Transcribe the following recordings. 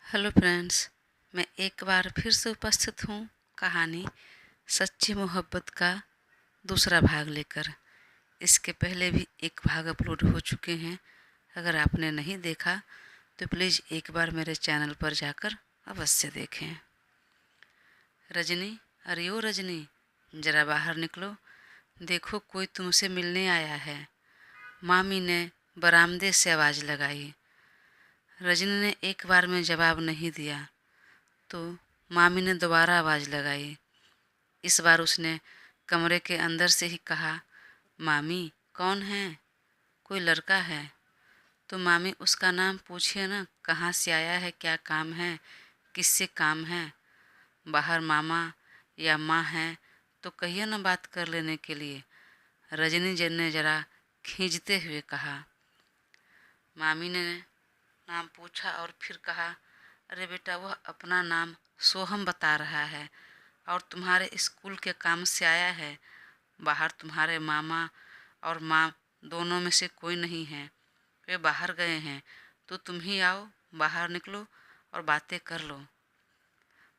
Hello friends, मैं एक बार फिर से उपस्थित हूँ कहानी सच्ची मोहब्बत का दूसरा भाग लेकर। इसके पहले भी एक भाग अपलोड हो चुके हैं। अगर आपने नहीं देखा तो प्लीज़ एक बार मेरे चैनल पर जाकर अवश्य देखें। रजनी, अरे ओ रजनी, ज़रा बाहर निकलो। देखो कोई तुमसे मिलने आया है। मामी ने बरामदे से आवाज़ लगाई। रजनी ने एक बार में जवाब नहीं दिया तो मामी ने दोबारा आवाज़ लगाई। इस बार उसने कमरे के अंदर से ही कहा, मामी कौन है? कोई लड़का है? तो मामी उसका नाम पूछिए ना, कहाँ से आया है, क्या काम है, किससे काम है? बाहर मामा या माँ हैं तो कहिए ना बात कर लेने के लिए। रजनी जी ने जरा खींचते हुए कहा। मामी ने नाम पूछा और फिर कहा, अरे बेटा वह अपना नाम सोहम बता रहा है और तुम्हारे स्कूल के काम से आया है। बाहर तुम्हारे मामा और माँ दोनों में से कोई नहीं है, वे बाहर गए हैं। तो तुम ही आओ, बाहर निकलो और बातें कर लो।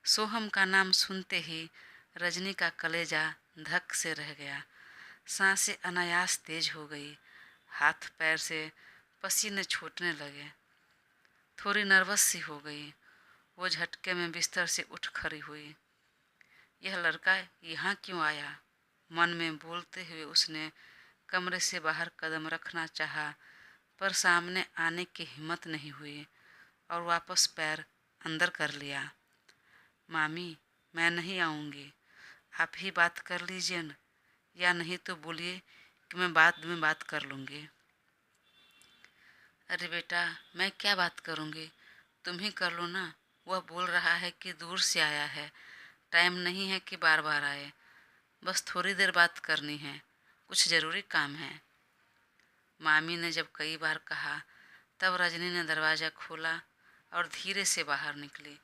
सोहम का नाम सुनते ही रजनी का कलेजा धक से रह गया। सांसें अनायास तेज हो गई, हाथ पैर से पसीने छूटने लगे। थोड़ी नर्वस सी हो गई। वो झटके में बिस्तर से उठ खड़ी हुई। यह लड़का यहाँ क्यों आया? मन में बोलते हुए उसने कमरे से बाहर कदम रखना चाहा, पर सामने आने की हिम्मत नहीं हुई और वापस पैर अंदर कर लिया। मामी, मैं नहीं आऊँगी, आप ही बात कर लीजिए न, या नहीं तो बोलिए कि मैं बाद में बात कर लूँगी। अरे बेटा, मैं क्या बात करूँगी, तुम ही कर लो ना। वह बोल रहा है कि दूर से आया है, टाइम नहीं है कि बार बार आए, बस थोड़ी देर बात करनी है, कुछ ज़रूरी काम है। मामी ने जब कई बार कहा तब रजनी ने दरवाज़ा खोला और धीरे से बाहर निकली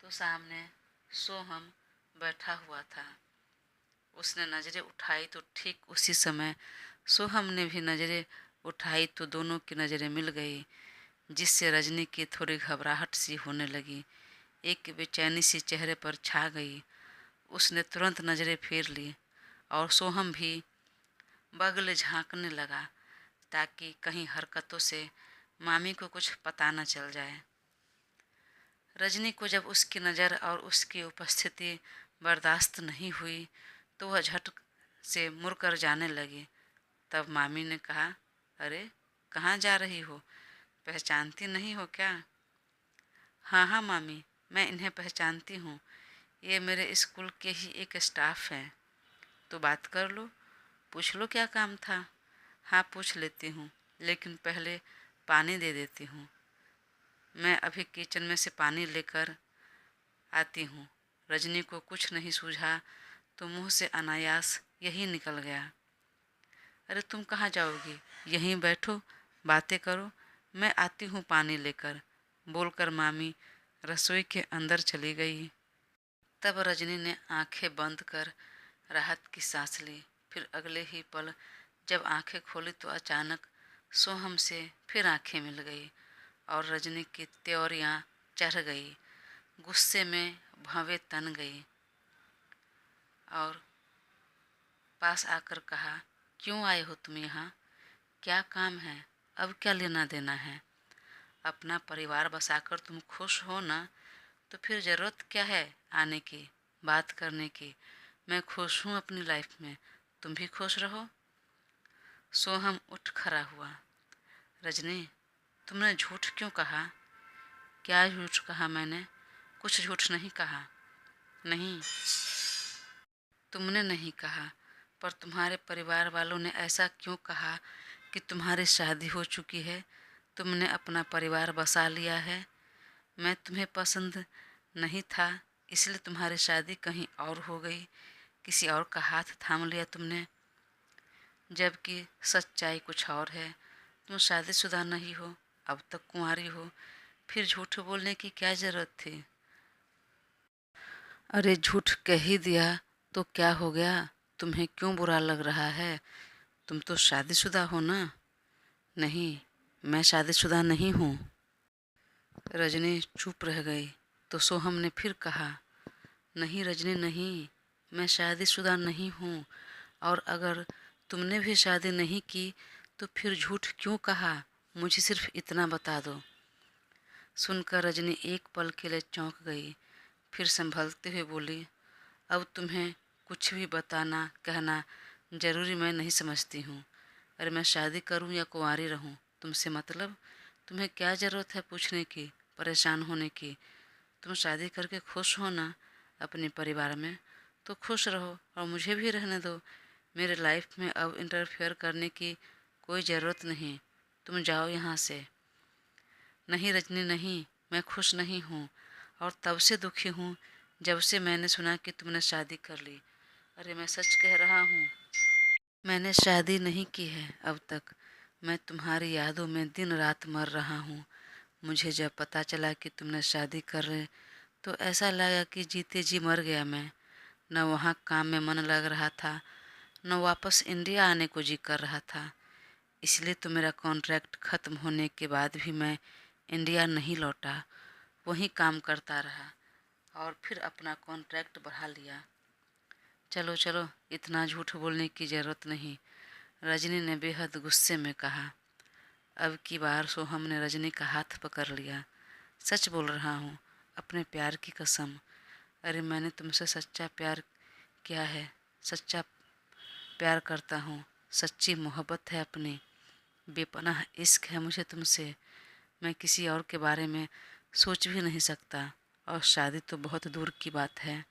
तो सामने सोहम बैठा हुआ था। उसने नज़रें उठाई तो ठीक उसी समय सोहम ने भी नज़रें उठाई तो दोनों की नज़रें मिल गई, जिससे रजनी की थोड़ी घबराहट सी होने लगी। एक बेचैनी सी चेहरे पर छा गई। उसने तुरंत नज़रें फेर ली और सोहम भी बगल झांकने लगा ताकि कहीं हरकतों से मामी को कुछ पता न चल जाए। रजनी को जब उसकी नज़र और उसकी उपस्थिति बर्दाश्त नहीं हुई तो वह झट से मुड़कर जाने लगी। तब मामी ने कहा, अरे कहाँ जा रही हो, पहचानती नहीं हो क्या? हाँ हाँ मामी, मैं इन्हें पहचानती हूँ, ये मेरे स्कूल के ही एक स्टाफ हैं। तो बात कर लो, पूछ लो क्या काम था। हाँ पूछ लेती हूँ, लेकिन पहले पानी दे देती हूँ। मैं अभी किचन में से पानी लेकर आती हूँ। रजनी को कुछ नहीं सूझा तो मुंह से अनायास यही निकल गया, अरे तुम कहाँ जाओगी, यहीं बैठो, बातें करो, मैं आती हूँ पानी लेकर, बोलकर मामी रसोई के अंदर चली गई। तब रजनी ने आंखें बंद कर राहत की सांस ली। फिर अगले ही पल जब आंखें खोली तो अचानक सोहम से फिर आंखें मिल गई और रजनी की त्योरियाँ चढ़ गई। गुस्से में भवें तन गई और पास आकर कहा, क्यों आए हो तुम यहाँ? क्या काम है? अब क्या लेना देना है? अपना परिवार बसाकर तुम खुश हो ना, तो फिर ज़रूरत क्या है आने की, बात करने की? मैं खुश हूँ अपनी लाइफ में, तुम भी खुश रहो। सोहम उठ खड़ा हुआ। रजनी, तुमने झूठ क्यों कहा? क्या झूठ कहा मैंने? कुछ झूठ नहीं कहा। नहीं, तुमने नहीं कहा, पर तुम्हारे परिवार वालों ने ऐसा क्यों कहा कि तुम्हारी शादी हो चुकी है, तुमने अपना परिवार बसा लिया है। मैं तुम्हें पसंद नहीं था, इसलिए तुम्हारी शादी कहीं और हो गई, किसी और का हाथ थाम लिया तुमने, जबकि सच्चाई कुछ और है। तुम शादीशुदा नहीं हो, अब तक कुंवारी हो, फिर झूठ बोलने की क्या ज़रूरत थी? अरे झूठ कह ही दिया तो क्या हो गया, तुम्हें क्यों बुरा लग रहा है? तुम तो शादीशुदा हो ना? नहीं, मैं शादीशुदा नहीं हूँ। रजनी चुप रह गई तो सोहम ने फिर कहा, नहीं रजनी नहीं, मैं शादीशुदा नहीं हूँ, और अगर तुमने भी शादी नहीं की तो फिर झूठ क्यों कहा? मुझे सिर्फ इतना बता दो। सुनकर रजनी एक पल के लिए चौंक गई, फिर संभलते हुए बोली, अब तुम्हें कुछ भी बताना कहना जरूरी मैं नहीं समझती हूँ। अरे मैं शादी करूँ या कुंवारी रहूँ, तुमसे मतलब? तुम्हें क्या ज़रूरत है पूछने की, परेशान होने की? तुम शादी करके खुश हो ना अपने परिवार में, तो खुश रहो और मुझे भी रहने दो। मेरे लाइफ में अब इंटरफेयर करने की कोई ज़रूरत नहीं। तुम जाओ यहाँ से। नहीं रजनी नहीं, मैं खुश नहीं हूँ, और तब से दुखी हूँ जब से मैंने सुना कि तुमने शादी कर ली। अरे मैं सच कह रहा हूँ, मैंने शादी नहीं की है अब तक। मैं तुम्हारी यादों में दिन रात मर रहा हूँ। मुझे जब पता चला कि तुमने शादी कर रहे तो ऐसा लगा कि जीते जी मर गया मैं। न वहाँ काम में मन लग रहा था, न वापस इंडिया आने को जी कर रहा था। इसलिए तो मेरा कॉन्ट्रैक्ट ख़त्म होने के बाद भी मैं इंडिया नहीं लौटा, वहीं काम करता रहा और फिर अपना कॉन्ट्रैक्ट बढ़ा लिया। चलो चलो, इतना झूठ बोलने की ज़रूरत नहीं, रजनी ने बेहद गुस्से में कहा। अब की बार सोहम ने रजनी का हाथ पकड़ लिया। सच बोल रहा हूँ, अपने प्यार की कसम। अरे मैंने तुमसे सच्चा प्यार किया है, सच्चा प्यार करता हूँ, सच्ची मोहब्बत है अपनी, बेपनाह इश्क है मुझे तुमसे। मैं किसी और के बारे में सोच भी नहीं सकता, और शादी तो बहुत दूर की बात है।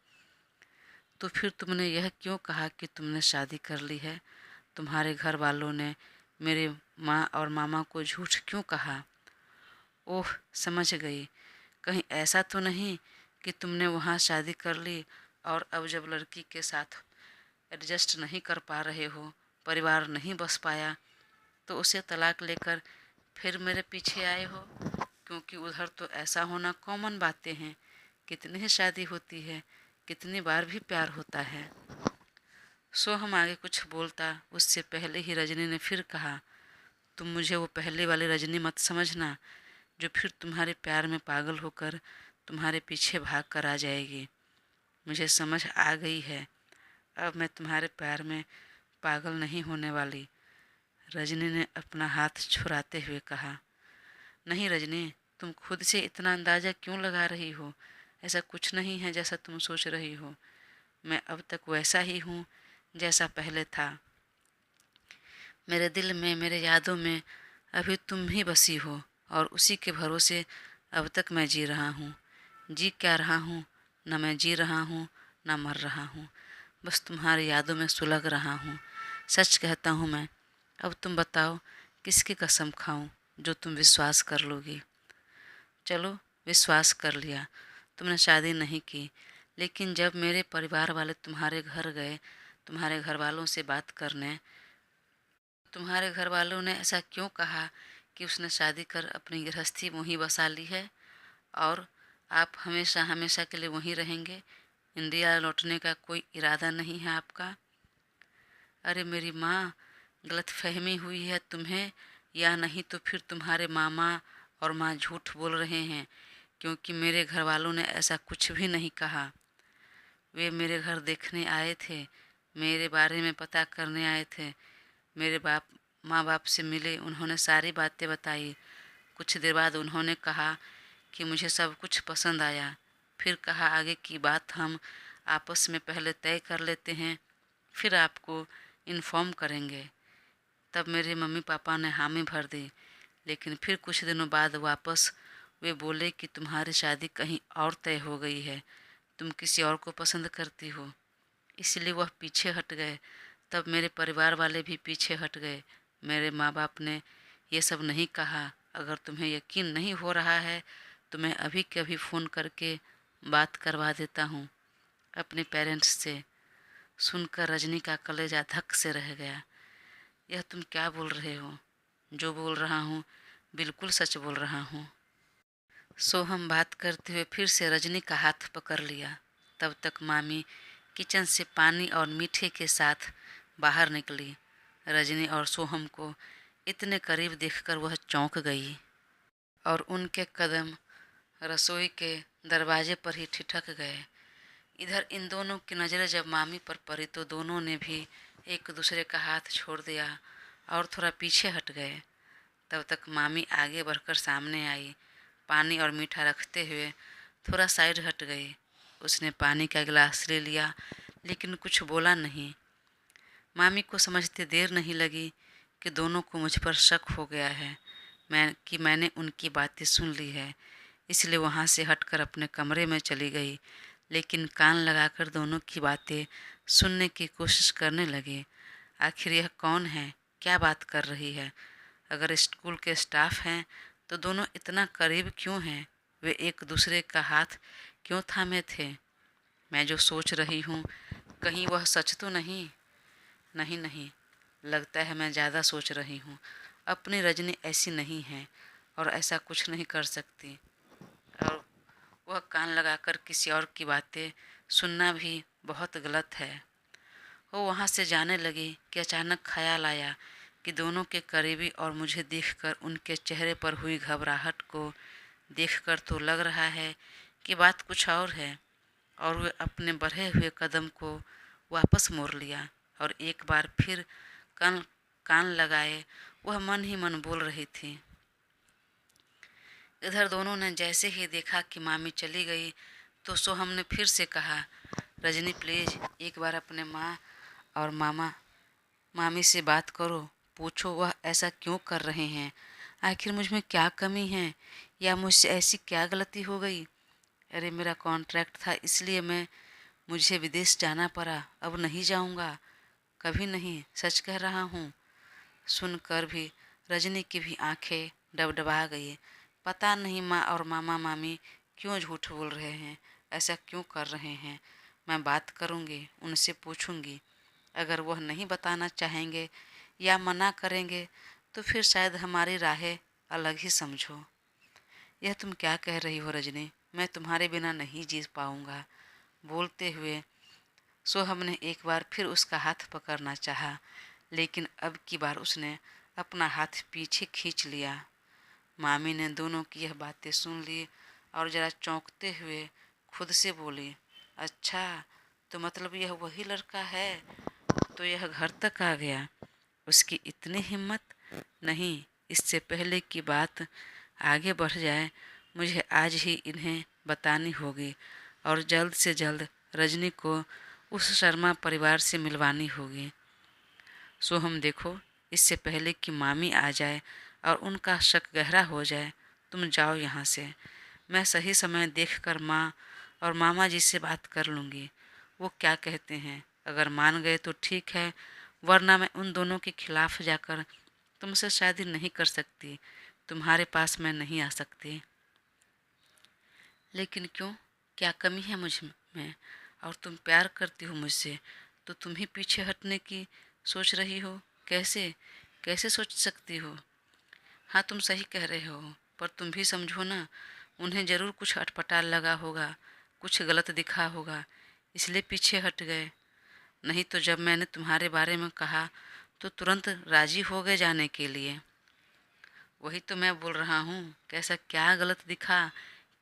तो फिर तुमने यह क्यों कहा कि तुमने शादी कर ली है? तुम्हारे घर वालों ने मेरे माँ और मामा को झूठ क्यों कहा? ओह, समझ गई। कहीं ऐसा तो नहीं कि तुमने वहाँ शादी कर ली और अब जब लड़की के साथ एडजस्ट नहीं कर पा रहे हो, परिवार नहीं बस पाया, तो उसे तलाक लेकर फिर मेरे पीछे आए हो? क्योंकि उधर तो ऐसा होना कॉमन बातें हैं। कितनी ही शादी होती है, कितनी बार भी प्यार होता है। सो हम आगे कुछ बोलता उससे पहले ही रजनी ने फिर कहा, तुम मुझे वो पहले वाली रजनी मत समझना जो फिर तुम्हारे प्यार में पागल होकर तुम्हारे पीछे भाग कर आ जाएगी। मुझे समझ आ गई है, अब मैं तुम्हारे प्यार में पागल नहीं होने वाली। रजनी ने अपना हाथ छुड़ाते हुए कहा, नहीं रजनी, तुम खुद से इतना अंदाज़ा क्यों लगा रही हो? ऐसा कुछ नहीं है जैसा तुम सोच रही हो। मैं अब तक वैसा ही हूँ जैसा पहले था। मेरे दिल में, मेरे यादों में अभी तुम ही बसी हो, और उसी के भरोसे अब तक मैं जी रहा हूँ। जी क्या रहा हूँ? न मैं जी रहा हूँ, न मर रहा हूँ, बस तुम्हारी यादों में सुलग रहा हूँ। सच कहता हूँ मैं। अब तुम बताओ, किसकी कसम खाऊं जो तुम विश्वास कर लोगी? चलो, विश्वास कर लिया, तुमने शादी नहीं की, लेकिन जब मेरे परिवार वाले तुम्हारे घर गए, तुम्हारे घर वालों से बात करने, तुम्हारे घर वालों ने ऐसा क्यों कहा कि उसने शादी कर अपनी गृहस्थी वहीं बसा ली है और आप हमेशा हमेशा के लिए वहीं रहेंगे? इंडिया लौटने का कोई इरादा नहीं है आपका? अरे मेरी माँ, गलतफहमी हुई है तुम्हें, या नहीं तो फिर तुम्हारे मामा और माँ झूठ बोल रहे हैं, क्योंकि मेरे घर वालों ने ऐसा कुछ भी नहीं कहा। वे मेरे घर देखने आए थे, मेरे बारे में पता करने आए थे, मेरे माँ बाप से मिले, उन्होंने सारी बातें बताई। कुछ देर बाद उन्होंने कहा कि मुझे सब कुछ पसंद आया। फिर कहा आगे की बात हम आपस में पहले तय कर लेते हैं, फिर आपको इन्फॉर्म करेंगे। तब मेरे मम्मी पापा ने हामी भर दी, लेकिन फिर कुछ दिनों बाद वापस वे बोले कि तुम्हारी शादी कहीं और तय हो गई है, तुम किसी और को पसंद करती हो। इसलिए वह पीछे हट गए। तब मेरे परिवार वाले भी पीछे हट गए। मेरे माँ बाप ने ये सब नहीं कहा। अगर तुम्हें यकीन नहीं हो रहा है तो मैं अभी के अभी फ़ोन करके बात करवा देता हूँ अपने पेरेंट्स से। सुनकर रजनी का कलेजा धक से रह गया। यह तुम क्या बोल रहे हो? जो बोल रहा हूँ बिल्कुल सच बोल रहा हूँ। सोहम बात करते हुए फिर से रजनी का हाथ पकड़ लिया। तब तक मामी किचन से पानी और मीठे के साथ बाहर निकली। रजनी और सोहम को इतने करीब देखकर वह चौंक गई और उनके कदम रसोई के दरवाजे पर ही ठिठक गए। इधर इन दोनों की नज़रें जब मामी पर पड़ी तो दोनों ने भी एक दूसरे का हाथ छोड़ दिया और थोड़ा पीछे हट गए। तब तक मामी आगे बढ़कर सामने आई, पानी और मीठा रखते हुए थोड़ा साइड हट गई। उसने पानी का गिलास ले लिया लेकिन कुछ बोला नहीं। मामी को समझते देर नहीं लगी कि दोनों को मुझ पर शक हो गया है मैंने उनकी बातें सुन ली है, इसलिए वहाँ से हटकर अपने कमरे में चली गई। लेकिन कान लगाकर दोनों की बातें सुनने की कोशिश करने लगी। आखिर यह कौन है, क्या बात कर रही है? अगर स्कूल के स्टाफ हैं तो दोनों इतना करीब क्यों हैं? वे एक दूसरे का हाथ क्यों थामे थे? मैं जो सोच रही हूँ कहीं वह सच तो नहीं? नहीं नहीं, लगता है मैं ज़्यादा सोच रही हूँ। अपनी रजनी ऐसी नहीं है और ऐसा कुछ नहीं कर सकती। और वह कान लगाकर किसी और की बातें सुनना भी बहुत गलत है। वो वहाँ से जाने लगी कि अचानक ख्याल आया कि दोनों के करीबी और मुझे देखकर उनके चेहरे पर हुई घबराहट को देखकर तो लग रहा है कि बात कुछ और है। और वे अपने बढ़े हुए कदम को वापस मोड़ लिया और एक बार फिर कान कान लगाए वह मन ही मन बोल रही थी। इधर दोनों ने जैसे ही देखा कि मामी चली गई तो सोहम ने फिर से कहा, रजनी प्लीज एक बार अपने माँ और मामी से बात करो, पूछो वह ऐसा क्यों कर रहे हैं। आखिर मुझ में क्या कमी है या मुझसे ऐसी क्या गलती हो गई? अरे मेरा कॉन्ट्रैक्ट था इसलिए मुझे विदेश जाना पड़ा, अब नहीं जाऊंगा, कभी नहीं, सच कह रहा हूँ। सुनकर भी रजनी की भी आंखें डबडबा गई। पता नहीं माँ और मामा मामी क्यों झूठ बोल रहे हैं, ऐसा क्यों कर रहे हैं। मैं बात करूँगी, उनसे पूछूंगी। अगर वह नहीं बताना चाहेंगे या मना करेंगे तो फिर शायद हमारी राहें अलग ही समझो। यह तुम क्या कह रही हो रजनी? मैं तुम्हारे बिना नहीं जी पाऊंगा। बोलते हुए सोहम ने एक बार फिर उसका हाथ पकड़ना चाहा, लेकिन अब की बार उसने अपना हाथ पीछे खींच लिया। मामी ने दोनों की यह बातें सुन ली और जरा चौंकते हुए खुद से बोली, अच्छा तो मतलब यह वही लड़का है, तो यह घर तक आ गया। उसकी इतनी हिम्मत! नहीं, इससे पहले कि बात आगे बढ़ जाए मुझे आज ही इन्हें बतानी होगी और जल्द से जल्द रजनी को उस शर्मा परिवार से मिलवानी होगी। सोहम देखो, इससे पहले कि मामी आ जाए और उनका शक गहरा हो जाए, तुम जाओ यहाँ से। मैं सही समय देखकर माँ और मामा जी से बात कर लूँगी। वो क्या कहते हैं, अगर मान गए तो ठीक है, वरना मैं उन दोनों के खिलाफ जाकर तुमसे शादी नहीं कर सकती, तुम्हारे पास मैं नहीं आ सकती। लेकिन क्यों, क्या कमी है मुझ में? और तुम प्यार करती हो मुझसे तो तुम ही पीछे हटने की सोच रही हो? कैसे कैसे सोच सकती हो? हाँ तुम सही कह रहे हो, पर तुम भी समझो ना, उन्हें ज़रूर कुछ अटपटा लगा होगा, कुछ गलत दिखा होगा, इसलिए पीछे हट गए। नहीं तो जब मैंने तुम्हारे बारे में कहा तो तुरंत राजी हो गए जाने के लिए। वही तो मैं बोल रहा हूँ, कैसा क्या गलत दिखा,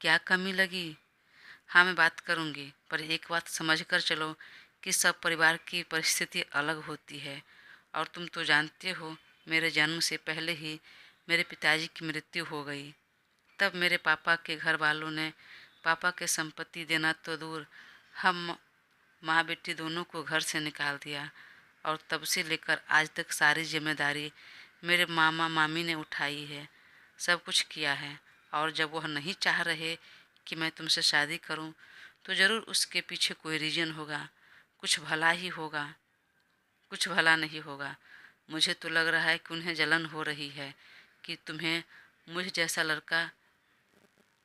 क्या कमी लगी? हाँ मैं बात करूँगी, पर एक बात समझ कर चलो कि सब परिवार की परिस्थिति अलग होती है। और तुम तो जानते हो मेरे जन्म से पहले ही मेरे पिताजी की मृत्यु हो गई। तब मेरे पापा के घर वालों ने पापा के संपत्ति देना तो दूर, हम माँ बेटी दोनों को घर से निकाल दिया। और तब से लेकर आज तक सारी जिम्मेदारी मेरे मामा मामी ने उठाई है, सब कुछ किया है। और जब वह नहीं चाह रहे कि मैं तुमसे शादी करूं, तो ज़रूर उसके पीछे कोई रीज़न होगा, कुछ भला ही होगा, कुछ भला नहीं होगा। मुझे तो लग रहा है कि उन्हें जलन हो रही है कि तुम्हें मुझ जैसा लड़का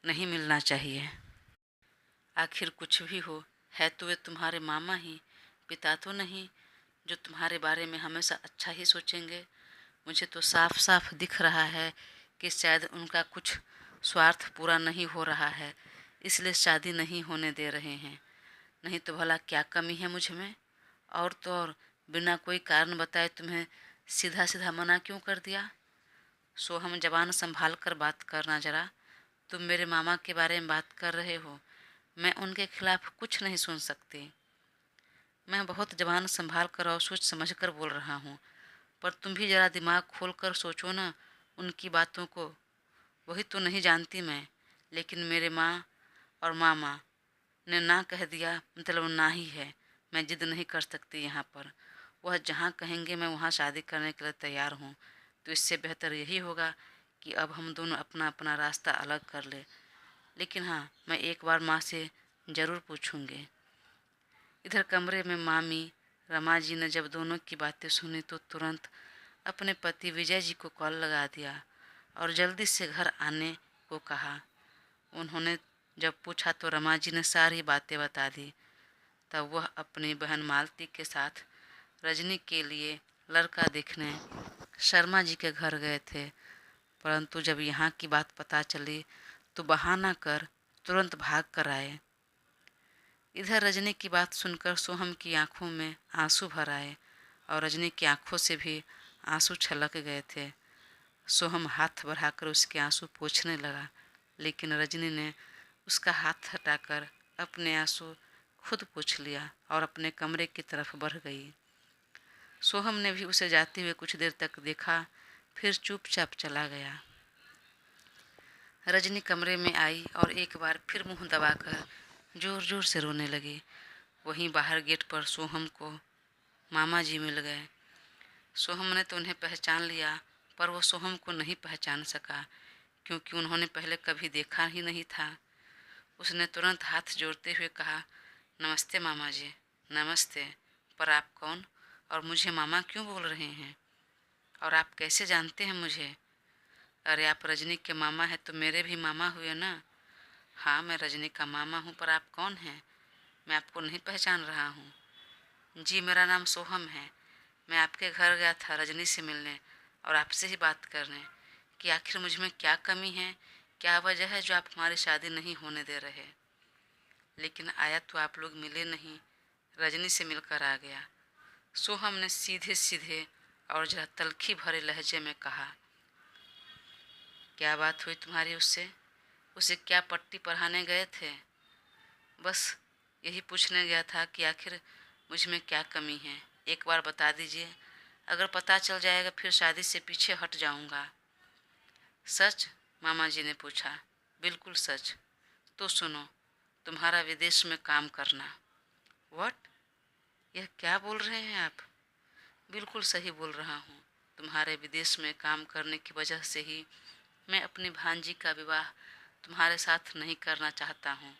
नहीं मिलना चाहिए। आखिर कुछ भी हो, है तो वे तुम्हारे मामा ही, पिता तो नहीं, जो तुम्हारे बारे में हमेशा अच्छा ही सोचेंगे। मुझे तो साफ साफ दिख रहा है कि शायद उनका कुछ स्वार्थ पूरा नहीं हो रहा है, इसलिए शादी नहीं होने दे रहे हैं। नहीं तो भला क्या कमी है मुझ में? और तो और बिना कोई कारण बताए तुम्हें सीधा सीधा मना क्यों कर दिया? सो हम जबान संभाल कर बात करना जरा। तुम मेरे मामा के बारे में बात कर रहे हो, मैं उनके खिलाफ कुछ नहीं सुन सकती। मैं बहुत जबान संभाल कर और सोच समझ कर बोल रहा हूँ, पर तुम भी ज़रा दिमाग खोल कर सोचो ना उनकी बातों को। वही तो नहीं जानती मैं, लेकिन मेरे माँ और मामा ने ना कह दिया मतलब ना ही है। मैं जिद नहीं कर सकती यहाँ पर। वह जहाँ कहेंगे मैं वहाँ शादी करने के लिए तैयार हूँ। तो इससे बेहतर यही होगा कि अब हम दोनों अपना अपना रास्ता अलग कर ले। लेकिन हाँ, मैं एक बार माँ से ज़रूर पूछूंगी। इधर कमरे में मामी रमा जी ने जब दोनों की बातें सुनी तो तुरंत अपने पति विजय जी को कॉल लगा दिया और जल्दी से घर आने को कहा। उन्होंने जब पूछा तो रमा जी ने सारी बातें बता दी। तब वह अपनी बहन मालती के साथ रजनी के लिए लड़का देखने शर्मा जी के घर गए थे, परंतु जब यहाँ की बात पता चली तो बहाना कर तुरंत भाग कर आए। इधर रजनी की बात सुनकर सोहम की आंखों में आंसू भर आए और रजनी की आंखों से भी आंसू छलक गए थे। सोहम हाथ बढ़ाकर उसके आंसू पोंछने लगा, लेकिन रजनी ने उसका हाथ हटाकर अपने आंसू खुद पोंछ लिया और अपने कमरे की तरफ बढ़ गई। सोहम ने भी उसे जाते हुए कुछ देर तक देखा, फिर चुपचाप चला गया। रजनी कमरे में आई और एक बार फिर मुंह दबाकर जोर जोर से रोने लगी। वहीं बाहर गेट पर सोहम को मामा जी मिल गए। सोहम ने तो उन्हें पहचान लिया, पर वो सोहम को नहीं पहचान सका, क्योंकि उन्होंने पहले कभी देखा ही नहीं था। उसने तुरंत हाथ जोड़ते हुए कहा, नमस्ते मामा जी। नमस्ते, पर आप कौन और मुझे मामा क्यों बोल रहे हैं? और आप कैसे जानते हैं मुझे? अरे आप रजनी के मामा हैं तो मेरे भी मामा हुए ना। हाँ, मैं रजनी का मामा हूँ, पर आप कौन हैं? मैं आपको नहीं पहचान रहा हूँ। जी, मेरा नाम सोहम है। मैं आपके घर गया था रजनी से मिलने और आपसे ही बात करने कि आखिर मुझ में क्या कमी है, क्या वजह है जो आप हमारी शादी नहीं होने दे रहे। लेकिन आया तो आप लोग मिले नहीं, रजनी से मिलकर आ गया। सोहम ने सीधे सीधे और जरा तलखी भरे लहजे में कहा। क्या बात हुई तुम्हारी उससे? उसे क्या पट्टी पढ़ाने गए थे? बस यही पूछने गया था कि आखिर मुझ में क्या कमी है, एक बार बता दीजिए। अगर पता चल जाएगा फिर शादी से पीछे हट जाऊंगा। सच? मामा जी ने पूछा। बिल्कुल सच। तो सुनो, तुम्हारा विदेश में काम करना। व्हाट? यह क्या बोल रहे हैं आप? बिल्कुल सही बोल रहा हूँ। तुम्हारे विदेश में काम करने की वजह से ही मैं अपनी भांजी का विवाह तुम्हारे साथ नहीं करना चाहता हूँ।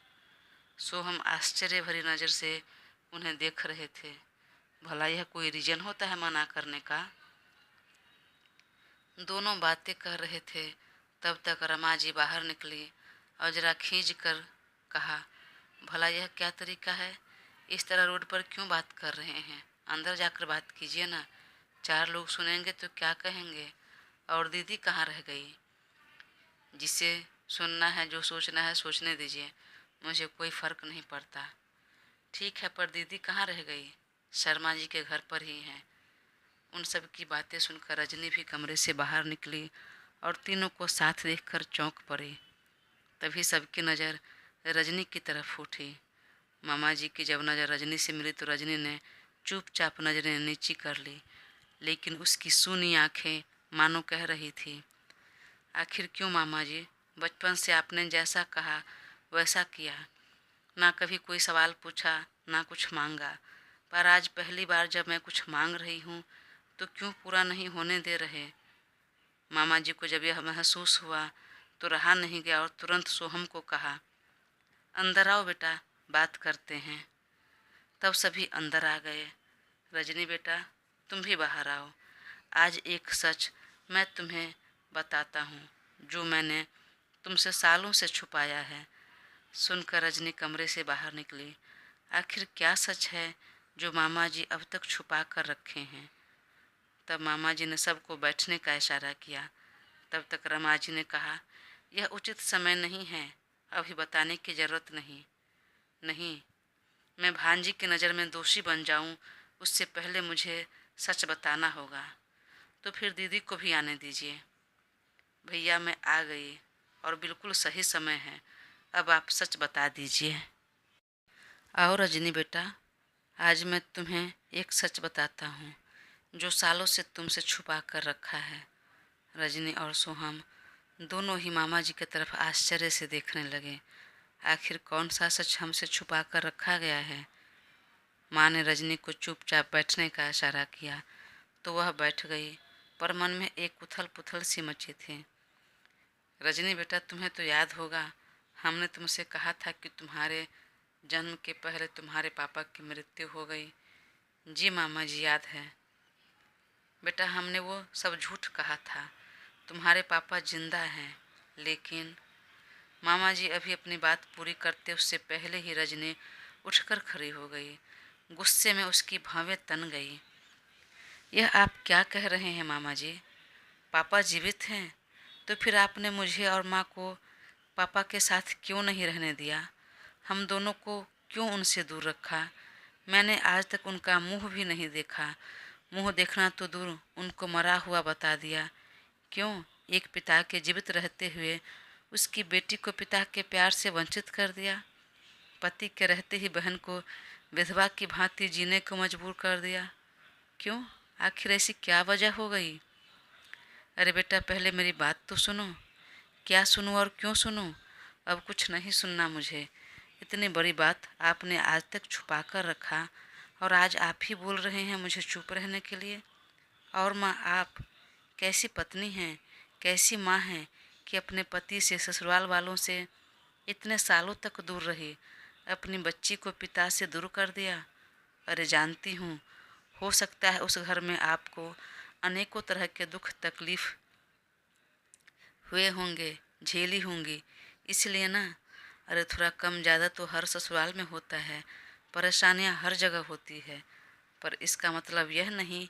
सोहम आश्चर्य भरी नज़र से उन्हें देख रहे थे। भला यह कोई रीजन होता है मना करने का? दोनों बातें कर रहे थे, तब तक रमा जी बाहर निकली और जरा खींच कर कहा, भला यह क्या तरीका है? इस तरह रोड पर क्यों बात कर रहे हैं? अंदर जाकर बात कीजिए ना, 4 लोग सुनेंगे तो क्या कहेंगे? और दीदी कहाँ रह गई? जिसे सुनना है, जो सोचना है सोचने दीजिए, मुझे कोई फ़र्क नहीं पड़ता। ठीक है, पर दीदी कहाँ रह गई? शर्मा जी के घर पर ही हैं। उन सब की बातें सुनकर रजनी भी कमरे से बाहर निकली और तीनों को साथ देखकर चौंक पड़ी। तभी सबकी नज़र रजनी की तरफ उठी। मामा जी की जब नज़र रजनी से मिली तो रजनी ने चुपचाप नज़रें नीची कर ली, लेकिन उसकी सूनी आंखें मानो कह रही थी, आखिर क्यों मामा जी? बचपन से आपने जैसा कहा वैसा किया, ना कभी कोई सवाल पूछा, ना कुछ मांगा, पर आज पहली बार जब मैं कुछ मांग रही हूँ तो क्यों पूरा नहीं होने दे रहे? मामा जी को जब यह महसूस हुआ तो रहा नहीं गया और तुरंत सोहम को कहा, अंदर आओ बेटा, बात करते हैं। तब सभी अंदर आ गए। रजनी बेटा, तुम भी बाहर आओ। आज एक सच मैं तुम्हें बताता हूँ, जो मैंने तुमसे सालों से छुपाया है। सुनकर रजनी कमरे से बाहर निकली। आखिर क्या सच है जो मामा जी अब तक छुपा कर रखे हैं? तब मामा जी ने सबको बैठने का इशारा किया। तब तक रमा जी ने कहा, यह उचित समय नहीं है, अभी बताने की ज़रूरत नहीं। नहीं, मैं भांजी की नज़र में दोषी बन जाऊं, उससे पहले मुझे सच बताना होगा। तो फिर दीदी को भी आने दीजिए। भैया मैं आ गई। और बिल्कुल सही समय है। अब आप सच बता दीजिए। आओ रजनी बेटा, आज मैं तुम्हें एक सच बताता हूँ जो सालों से तुमसे छुपा कर रखा है। रजनी और सोहम दोनों ही मामा जी की तरफ आश्चर्य से देखने लगे। आखिर कौन सा सच हमसे छुपा कर रखा गया है? माँ ने रजनी को चुपचाप बैठने का इशारा किया तो वह बैठ गई, पर मन में एक उथल पुथल सी मची थी। रजनी बेटा, तुम्हें तो याद होगा, हमने तुमसे कहा था कि तुम्हारे जन्म के पहले तुम्हारे पापा की मृत्यु हो गई। जी मामा जी, याद है बेटा, हमने वो सब झूठ कहा था। तुम्हारे पापा जिंदा हैं। लेकिन मामा जी अभी अपनी बात पूरी करते उससे पहले ही रजनी उठकर खड़ी हो गई। गुस्से में उसकी भौवें तन गई। यह आप क्या कह रहे हैं मामा जी? पापा जीवित हैं तो फिर आपने मुझे और माँ को पापा के साथ क्यों नहीं रहने दिया? हम दोनों को क्यों उनसे दूर रखा? मैंने आज तक उनका मुंह भी नहीं देखा। मुंह देखना तो दूर, उनको मरा हुआ बता दिया। क्यों एक पिता के जीवित रहते हुए उसकी बेटी को पिता के प्यार से वंचित कर दिया? पति के रहते ही बहन को विधवा की भांति जीने को मजबूर कर दिया। क्यों? आखिर ऐसी क्या वजह हो गई? अरे बेटा, पहले मेरी बात तो सुनो। क्या सुनूं और क्यों सुनूं? अब कुछ नहीं सुनना मुझे। इतनी बड़ी बात आपने आज तक छुपा कर रखा और आज आप ही बोल रहे हैं मुझे चुप रहने के लिए। और माँ, आप कैसी पत्नी हैं, कैसी माँ हैं कि अपने पति से, ससुराल वालों से इतने सालों तक दूर रही, अपनी बच्ची को पिता से दूर कर दिया। अरे जानती हूँ, हो सकता है उस घर में आपको अनेकों तरह के दुख तकलीफ हुए होंगे, झेली होंगी, इसलिए ना। अरे थोड़ा कम ज़्यादा तो हर ससुराल में होता है, परेशानियाँ हर जगह होती है, पर इसका मतलब यह नहीं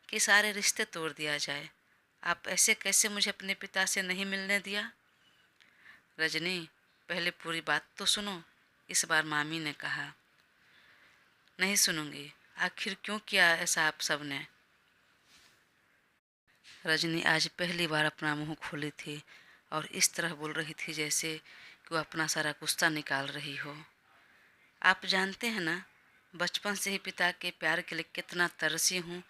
कि सारे रिश्ते तोड़ दिया जाए। आप ऐसे कैसे मुझे अपने पिता से नहीं मिलने दिया? रजनी, पहले पूरी बात तो सुनो, इस बार मामी ने कहा। नहीं सुनूंगी। आखिर क्यों किया ऐसा आप सब ने? रजनी आज पहली बार अपना मुंह खोली थी और इस तरह बोल रही थी जैसे कि वो अपना सारा गुस्सा निकाल रही हो। आप जानते हैं ना, बचपन से ही पिता के प्यार के लिए कितना तरसी हूँ,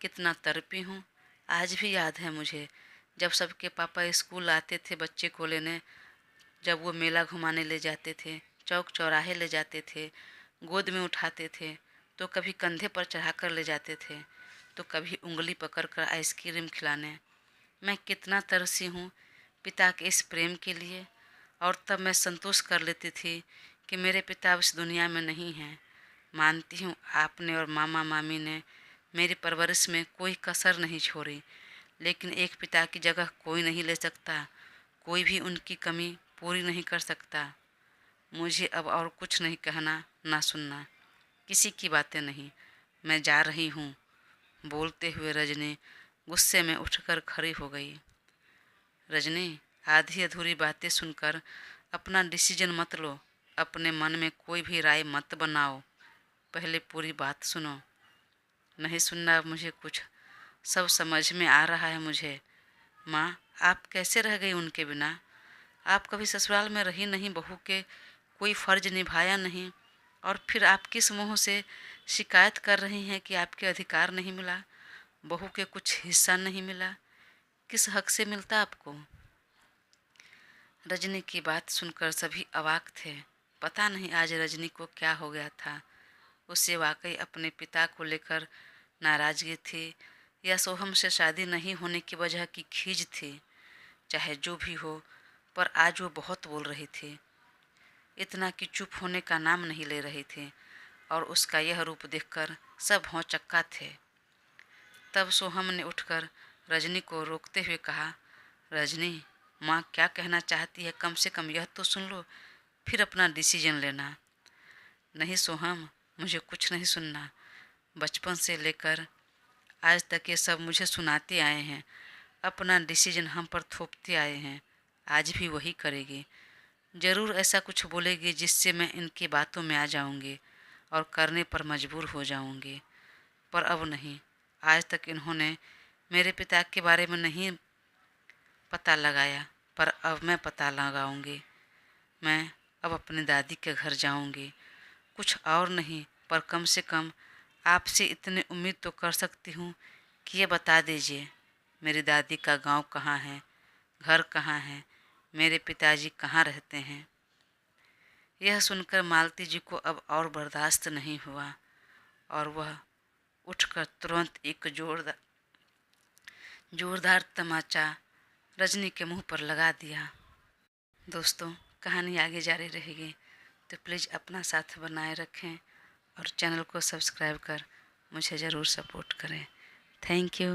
कितना तड़पी हूँ। आज भी याद है मुझे, जब सबके पापा स्कूल आते थे बच्चे को लेने, जब वो मेला घुमाने ले जाते थे, चौक चौराहे ले जाते थे, गोद में उठाते थे, तो कभी कंधे पर चढ़ाकर ले जाते थे, तो कभी उंगली पकड़कर आइसक्रीम खिलाने। मैं कितना तरसी हूँ पिता के इस प्रेम के लिए। और तब मैं संतोष कर लेती थी कि मेरे पिता अब इस दुनिया में नहीं हैं। मानती हूँ आपने और मामा मामी ने मेरी परवरिश में कोई कसर नहीं छोड़ी, लेकिन एक पिता की जगह कोई नहीं ले सकता, कोई भी उनकी कमी पूरी नहीं कर सकता। मुझे अब और कुछ नहीं कहना, ना सुनना, किसी की बातें नहीं। मैं जा रही हूँ। बोलते हुए रजनी गुस्से में उठकर खड़ी हो गई। रजनी, आधी अधूरी बातें सुनकर अपना डिसीजन मत लो। अपने मन में कोई भी राय मत बनाओ। पहले पूरी बात सुनो। नहीं सुनना मुझे कुछ, सब समझ में आ रहा है मुझे। माँ, आप कैसे रह गई उनके बिना? आप कभी ससुराल में रही नहीं, बहू के कोई फ़र्ज निभाया नहीं, और फिर आप किस मुँह से शिकायत कर रही हैं कि आपके अधिकार नहीं मिला, बहू के कुछ हिस्सा नहीं मिला? किस हक से मिलता आपको? रजनी की बात सुनकर सभी अवाक थे। पता नहीं आज रजनी को क्या हो गया था। उसे वाकई अपने पिता को लेकर नाराज़गी थी या सोहम से शादी नहीं होने की वजह की खीज थी। चाहे जो भी हो, पर आज वो बहुत बोल रही थी, इतना कि चुप होने का नाम नहीं ले रही थी, और उसका यह रूप देखकर सब भौंचक्का थे। तब सोहम ने उठकर रजनी को रोकते हुए कहा, रजनी, माँ क्या कहना चाहती है कम से कम यह तो सुन लो, फिर अपना डिसीजन लेना। नहीं सोहम, मुझे कुछ नहीं सुनना। बचपन से लेकर आज तक ये सब मुझे सुनाते आए हैं, अपना डिसीजन हम पर थोपते आए हैं। आज भी वही करेगी। ज़रूर ऐसा कुछ बोलेगी जिससे मैं इनकी बातों में आ जाऊंगी और करने पर मजबूर हो जाऊंगी। पर अब नहीं। आज तक इन्होंने मेरे पिता के बारे में नहीं पता लगाया, पर अब मैं पता लगाऊंगी। मैं अब अपनी दादी के घर जाऊंगी। कुछ और नहीं, पर कम से कम आपसे इतनी उम्मीद तो कर सकती हूँ कि ये बता दीजिए मेरी दादी का गांव कहाँ है, घर कहाँ है, मेरे पिताजी कहाँ रहते हैं। यह सुनकर मालती जी को अब और बर्दाश्त नहीं हुआ और वह उठकर तुरंत एक जोरदार तमाचा रजनी के मुंह पर लगा दिया। दोस्तों, कहानी आगे जारी रहेगी, तो प्लीज़ अपना साथ बनाए रखें और चैनल को सब्सक्राइब कर मुझे ज़रूर सपोर्ट करें। Thank you.